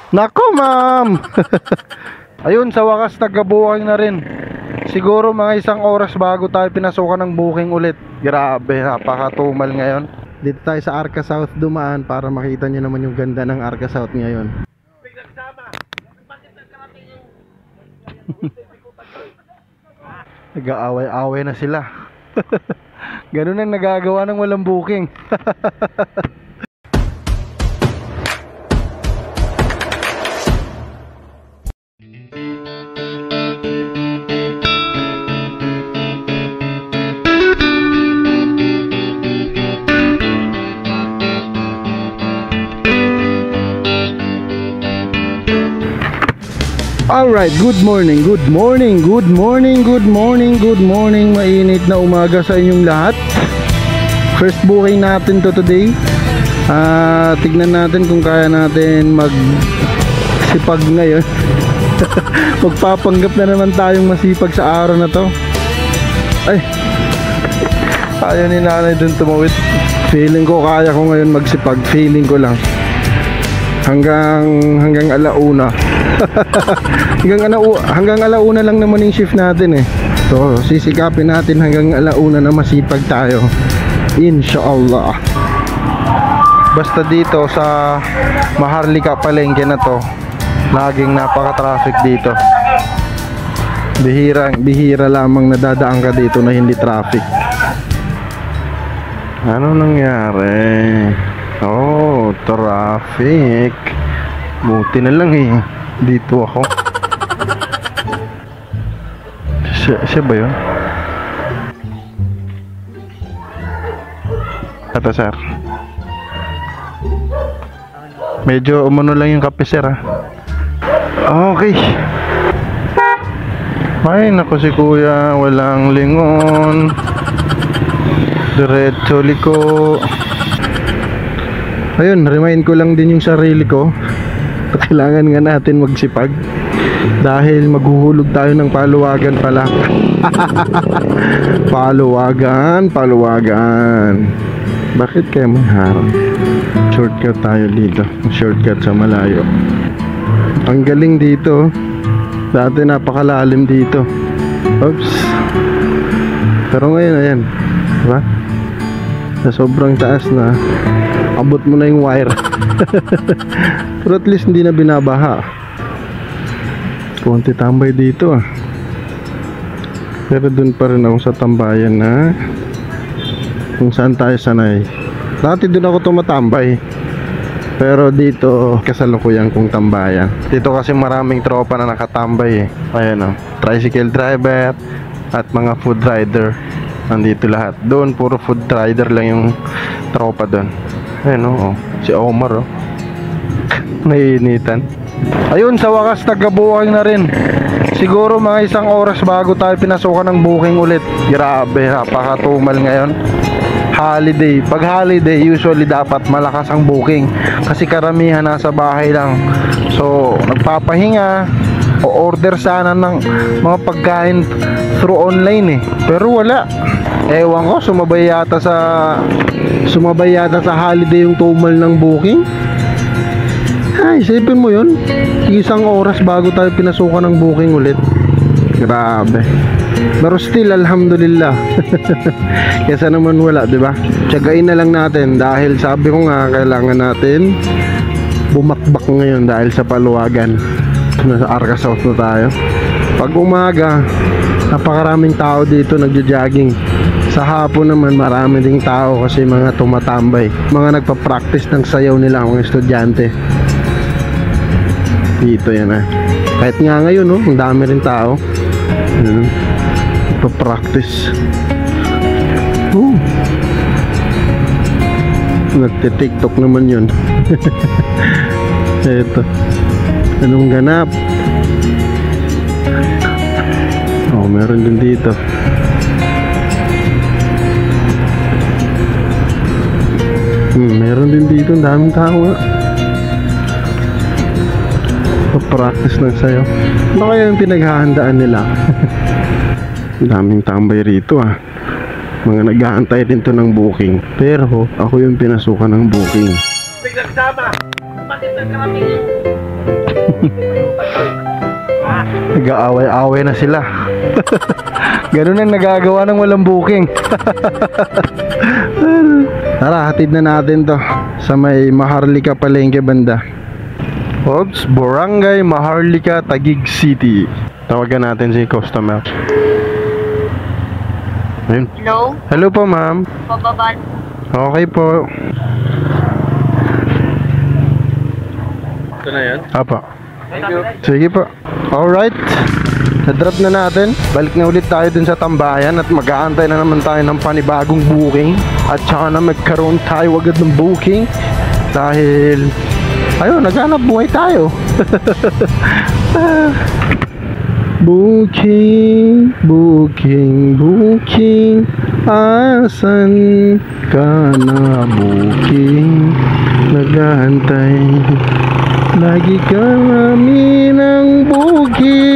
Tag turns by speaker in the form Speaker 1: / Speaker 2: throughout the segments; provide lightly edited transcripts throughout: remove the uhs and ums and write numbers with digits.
Speaker 1: Nako, ma'am. Ayun, sa wakas nagka-booking na rin. Siguro mga 1 oras bago tayo pinasukan ng booking ulit. Grabe, napakatumal ngayon. Dito tayo sa Arca South dumaan para makita nyo naman yung ganda ng Arca South ngayon. Nag-aaway-away na sila. Ganun ang nagagawa ng walang booking. Alright, good morning, good morning, good morning, good morning, good morning. Mainit na umaga sa inyong lahat. First booking natin to today. Tignan natin kung kaya natin magsipag ngayon. Magpapanggap na naman tayong masipag sa araw na to. Ay, ayaw ni nanay dun tumawid. Feeling ko kaya ko ngayon magsipag. Feeling ko lang. Hanggang alauna. hanggang alauna lang naman yung shift natin eh. So sisikapin natin hanggang alauna na masipag tayo, inshallah. Basta dito sa Maharlika palengke na to, laging napaka-traffic dito. Bihira lamang nadadaan ka dito na hindi traffic. Ano nangyari? Oh, traffic. Buti na lang eh, dito ako. Siya ba yun? Ito sir, medyo umano lang yung kape sir ah. Okay. Ay naku, si kuya walang lingon, diretso liko. Ayun, remind ko lang din yung sarili ko, kailangan nga natin magsipag dahil maghuhulog tayo ng paluwagan pala. Paluwagan. Bakit kaya may harang? Shortcut tayo dito, shortcut sa malayo. Ang galing dito, dati napakalalim dito. Oops. Pero ngayon ayan, diba? Sa sobrang taas na, abot mo na yung wire. Pero at least hindi na binabaha. Konti tambay dito ah. Pero dun pa rin ako sa tambayan na kung saan tayo sanay. Dati dun ako tumatambay, pero dito kasalukuyan kong tambayan. Dito kasi maraming tropa na nakatambay eh. Ayan oh, tricycle driver at mga food rider, nandito lahat. Doon puro food rider lang yung tropa doon. Ayan oh, si Omar oh. Naiinitan. Ayun, sa wakas nagka-booking na rin. Siguro mga 1 oras bago tayo pinasukan ng booking ulit. Grabe, napakatumal ngayon. Holiday. Pag holiday, usually dapat malakas ang booking kasi karamihan nasa bahay lang. So, nagpapahinga o order sana ng mga pagkain through online eh. Pero wala. Ewan ko, sumabay yata sa holiday yung tumal ng booking. Ay, isipin mo yun, 1 oras bago tayo pinasukan ng booking ulit. Grabe. Pero still, alhamdulillah. Kesa naman wala, diba? Tiyagain na lang natin dahil sabi ko nga, kailangan natin bumakbak ngayon dahil sa paluwagan. Nasa Arca South na tayo. Pag umaga, napakaraming tao dito nagja-jogging. Sa hapon naman marami ding tao kasi mga tumatambay, mga nagpa-practice ng sayaw nila, mga estudyante. Dito yan ah. Kahit nga ngayon no, ang dami rin tao. Pa-practice. Nagte-TikTok naman yun. Eto. Anong ganap? Oh, meron din dito. Meron din dito, ang daming tao nga. Pa-practice ng sayo. Ano kaya yung pinaghahandaan nila? Daming tambay rito ah. Mga nag-aantay din to ng booking. Pero ako yung pinasukan ng booking. Nag-aaway-aaway na sila. Ganun ang nagagawa ng walang booking. Tara, hatid na natin to sa may Maharlika Palengke banda. Oops, Barangay Maharlika, Taguig City. Tawagan natin si customer. Ayun.
Speaker 2: Hello?
Speaker 1: Hello po, ma'am.
Speaker 2: Pababa.
Speaker 1: Okay po.
Speaker 3: Ito na yan?
Speaker 1: Apa.
Speaker 3: Thank you.
Speaker 1: Sige po. Alright. Na-drop na natin. Balik na ulit tayo dun sa tambayan at mag-aantay na naman tayo ng panibagong booking. At saka na magkaroon tayo agad ng booking. Dahil, ayun, naghanap buhay tayo. Booking, booking, booking. Asan ka na, booking? Naghahantay. Lagi kami ng booking.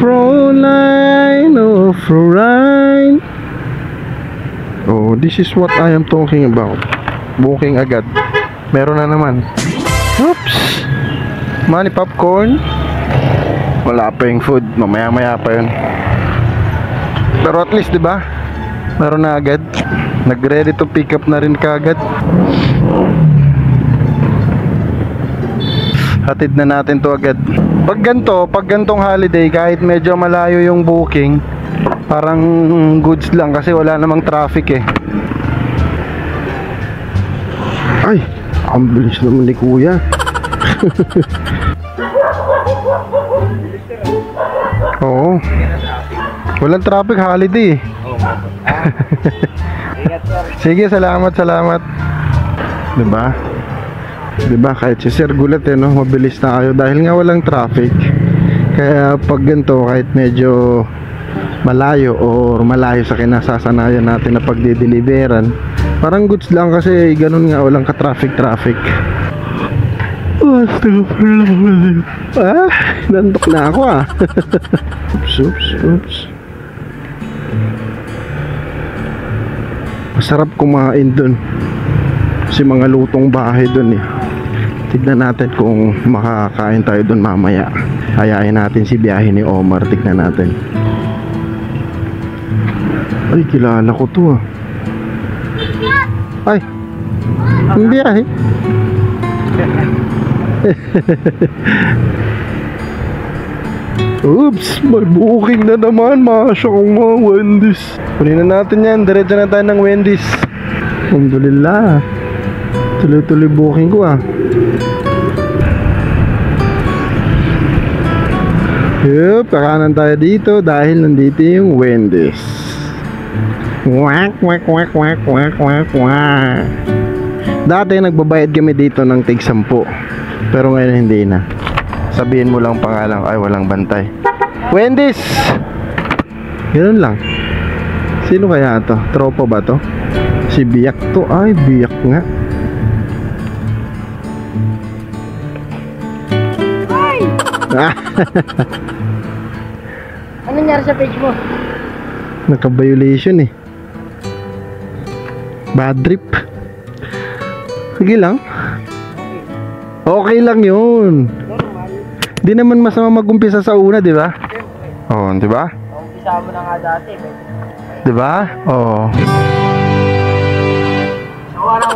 Speaker 1: Froline, oh Froline. Oh, this is what I am talking about. Booking agad. Meron na naman. Oops. Money popcorn. Wala pa yung food. Mamaya-maya pa yun. Pero at least, di ba? Meron na agad. Nag-ready to pick up na rin kaagad. Hatid na natin to agad. Pag gantong holiday, kahit medyo malayo yung booking, parang goods lang kasi wala namang traffic eh. Ay, ang bilis naman ni kuya. Oo. Walang traffic holiday. Sige, salamat. Diba? Diba, kahit si Sir gulat eh, no? Mabilis na kayo dahil nga walang traffic. Kaya pag ganito, kahit medyo malayo or malayo sa kinasasanayan natin na pagdideliveran, parang goods lang kasi ganun nga, walang ka-traffic. Nantok na ako ah. Oops. Masarap kumain dun kasi mga lutong bahay dun eh. Tignan natin kung makakain tayo dun mamaya. Hayain natin si biyahe ni Omar. Tignan natin. Ay, kilala ko to ah. Ay, ang biyahe. Oops, may booking na naman. Masya kong mga Wendy's. Kunin na natin yan. Diretso na tayo ng Wendy's. Alhamdulillah. Tuloy-tuloy booking ko ah. Yup, kakanan tayo dito dahil nandito yung Wendy's. Wak. Dati nagbabayad kami dito ng tig 10. Pero ngayon hindi na. Sabihin mo lang pangalan, ay walang bantay. Wendy's! Ganun lang. Sino kaya to? Tropa ba to? Si Biyak to. Ay, Biyak nga.
Speaker 2: Ay! Ano nangyari sa page mo?
Speaker 1: Naka-violation eh. Bad trip. Sige lang. Okay lang yun. Di naman masama mag-umpisa sa una, di ba? Oo, di ba?
Speaker 2: Umpisa mo na nga dati.
Speaker 1: Di ba? Oo.
Speaker 2: So, ano?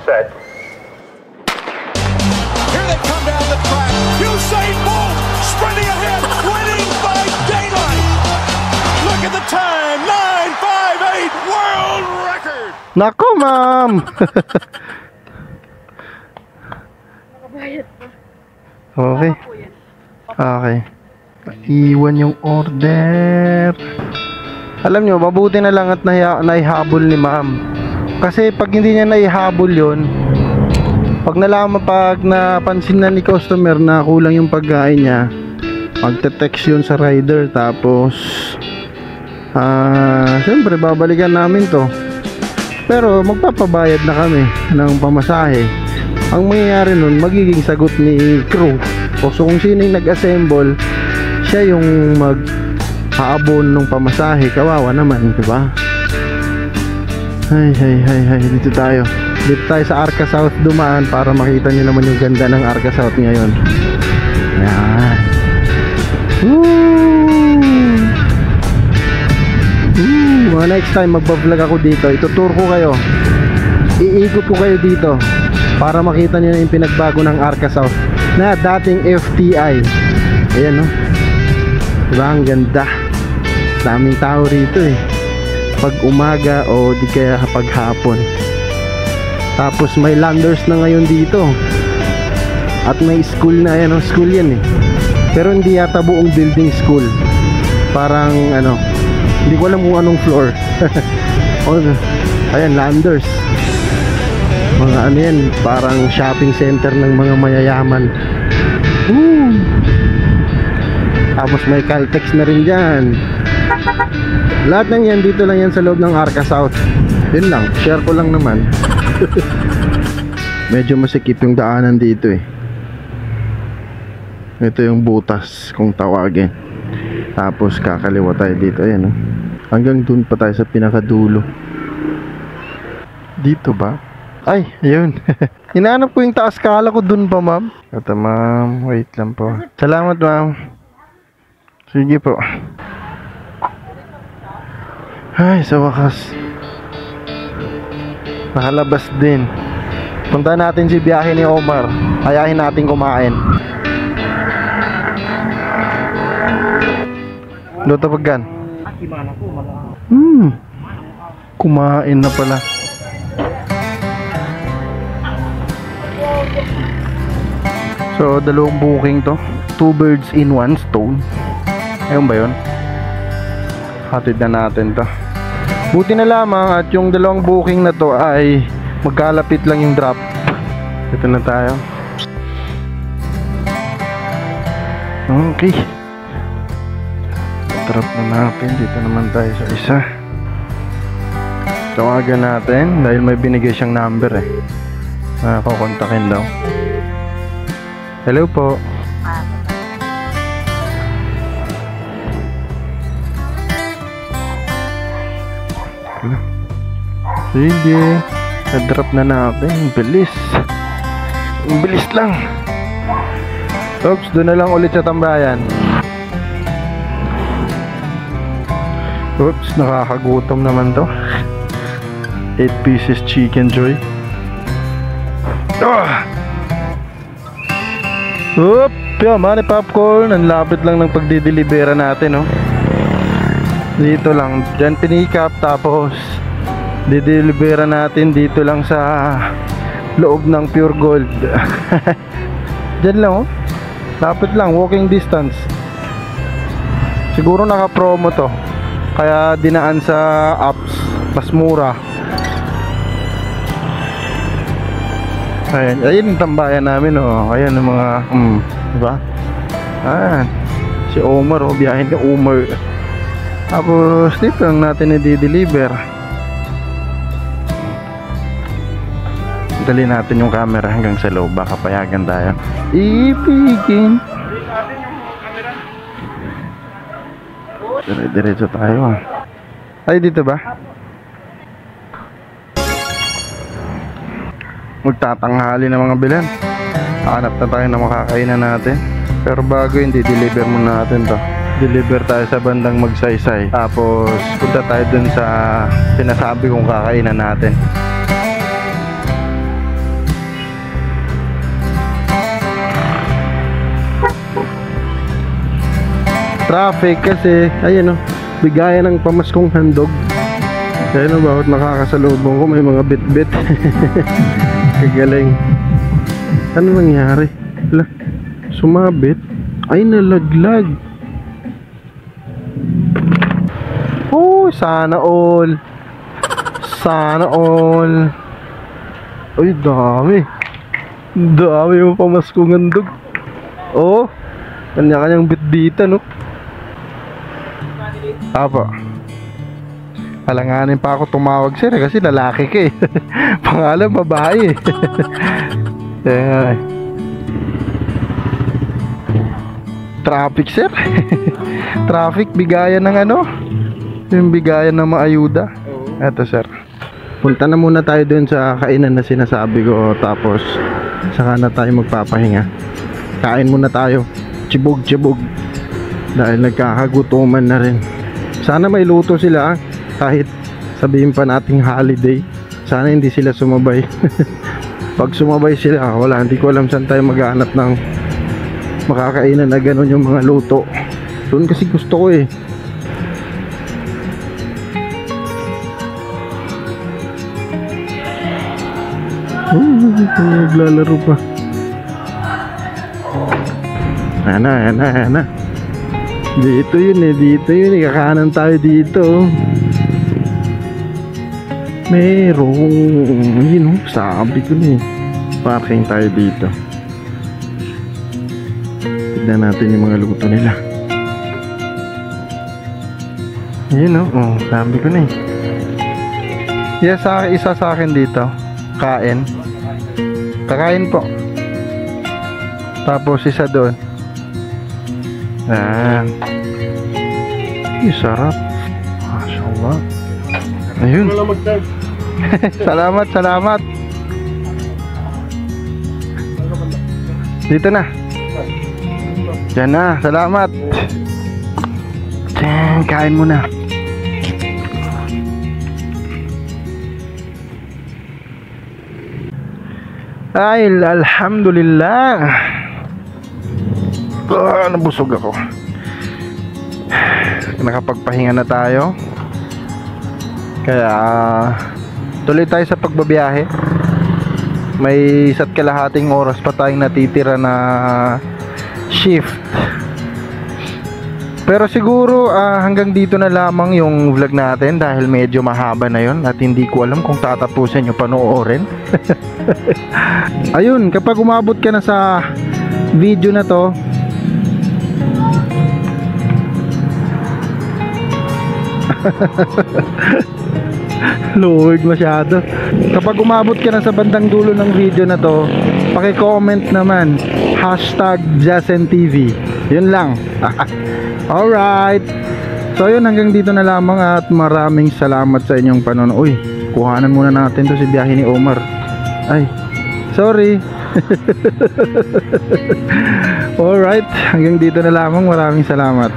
Speaker 4: Set. Here they come down the track. Usain Bolt sprinting ahead, winning by daylight. Look at the time, 9:58 world record.
Speaker 1: Nako, ma'am.
Speaker 2: Nakabayad pa.
Speaker 1: Okay. Okay. Iwan yung order. Alam nyo, mabuti na lang at naihabol ni ma'am. Kasi pag hindi niya naihabol yun, pag napansin na ni customer na kulang yung pagkain niya, magte-text yun sa rider. Tapos siyempre babalikan namin to. Pero magpapabayad na kami ng pamasahe. Ang mangyayari nun, magiging sagot ni crew. O so kung sino yung nag-assemble, siya yung mag-aabon ng pamasahe. Kawawa naman, di ba? Hay, dito tayo. Dito tayo sa Arca South dumaan para makita nyo naman yung ganda ng Arca South ngayon. Yan. Mga next time magbablog ako dito, itutour ko kayo, iikot ko kayo dito para makita nyo na yung pinagbago ng Arca South na dating FTI. Ayan, no? Diba, ang ganda. Daming tao rito eh, pag umaga o di kaya pag hapon. Tapos may landers na ngayon dito. At may school na, ayan, no? School yan eh, pero hindi yata buong building school. Parang ano, hindi ko alam kung anong floor. Oh, ayan, landers. Mga ano yan, parang shopping center ng mga mayayaman. Tapos may Caltex na rin dyan. Lahat ng yan, dito lang yan sa loob ng Arca South. Yun lang, share ko lang naman. Medyo masikip yung daanan dito eh. Ito yung butas kung tawagin. Tapos kakaliwa tayo dito, ayan, no? Hanggang dun pa tayo sa pinakadulo. Dito ba? Ay, ayun. Hinahanap ko yung taas, kala ko dun pa, ma'am. Ito, ma'am, wait lang po. Salamat, ma'am. Sige po. Ay, sa wakas nakalabas din. Punta natin si biyahe ni Omar. Ayahin natin kumain. Luto paggan. Kumain na pala. So, dalawang booking to. 2 birds in 1 stone. Ayun ba yun? Hatid na natin to. Buti na lamang at yung dalawang booking na to ay magkalapit lang yung drop. Ito na tayo. Okay. Drop na natin. Dito naman tayo sa isa. Tawagan natin dahil may binigay siyang number eh. Kukontakin daw. Hello po. Sige, na-drop na natin. Bilis. Bilis lang. Oops, doon na lang ulit sa tambayan. Oops, nakakagutom naman to. 8 pieces chicken joy. Oop, yan, mani popcorn. Ang lapit lang ng pagdidelibera natin, no? Dito lang, dyan pinikap. Tapos didelibera natin dito lang sa loob ng Pure Gold. Dyan lang, oh. Lapit lang, walking distance. Siguro naka-promo to, kaya dinaan sa apps, mas mura. Ayan, ayun yung tambayan namin, oh. Ayan yung mga, diba? Ayan, si Omar, oh, biyahin ka Omar. Tapos dito lang natin i-deliver. Dali natin yung camera hanggang sa loob, baka payagan tayo. Ipigin. Diretso tayo. Ay, dito ba? Magtatanghali ng mga bilan. Hanap na tayo na makakainan natin. Pero bago yun, di-deliver muna natin to. Deliver tayo sa bandang Magsaysay. Tapos punta tayo dun sa sinasabi kong kakainan natin. Traffic kasi, ayun, oh, bigayan ng pamaskong handog. Ayun, oh, bawat nakakasalubong ko may mga bit-bit. Kagaling. Ano nangyari? Hala, sumabit. Ay, nalaglag. Oh, sana all. Sana all. Ay, dami. Dami yung pamaskong handog. Oh, kanya-kanyang bit-bita, no? Apa. Alanganin pa ako tumawag, sir, kasi lalaki ka eh. Pangalan babae. Traffic, sir. Traffic, bigayan ng ano? Yung bigayan ng maayuda. Eto, sir. Punta na muna tayo dun sa kainan na sinasabi ko, tapos saka na tayo magpapahinga. Kain muna tayo, chibog dahil nagkakagutuman na rin. Sana may luto sila, kahit sabihin pa nating holiday. Sana hindi sila sumabay. Pag sumabay sila, wala, hindi ko alam saan tayo maghanap ng makakainan na ganun yung mga luto. Doon kasi gusto ko eh. Naglalaro pa. Ayan na. Dito yun eh. Kakanan tayo dito. Merong, yun oh, sabi ko na eh. Parking tayo dito. Tignan natin yung mga luto nila. Yun oh, sabi ko na eh. Yes, isa sa akin dito. Kain. Kakain po. Tapos isa doon. Ayan. Sarap. Mashallah. Ayun. Salamat. Dito na. Diyan na. Salamat. Kain muna. Ay, alhamdulillah. Nabusog ako. Nakapagpahinga na tayo. Kaya tuloy tayo sa pagbabiyahe. May isa't kalahating oras pa tayong natitira na shift. Pero siguro hanggang dito na lamang yung vlog natin, dahil medyo mahaba na yon at hindi ko alam kung tatapusin nyo panoorin. Ayun, kapag umabot ka na sa video na to, luwag masyado. Kapag umabot ka na sa bandang dulo ng video na to, paki-comment naman #JazenTV. Yun lang. Alright. So yun, hanggang dito na lamang at maraming salamat sa inyong panonood. Uy, kuhanan muna natin to si biyahe ni Omar. Ay, sorry. Alright, hanggang dito na lamang, maraming salamat.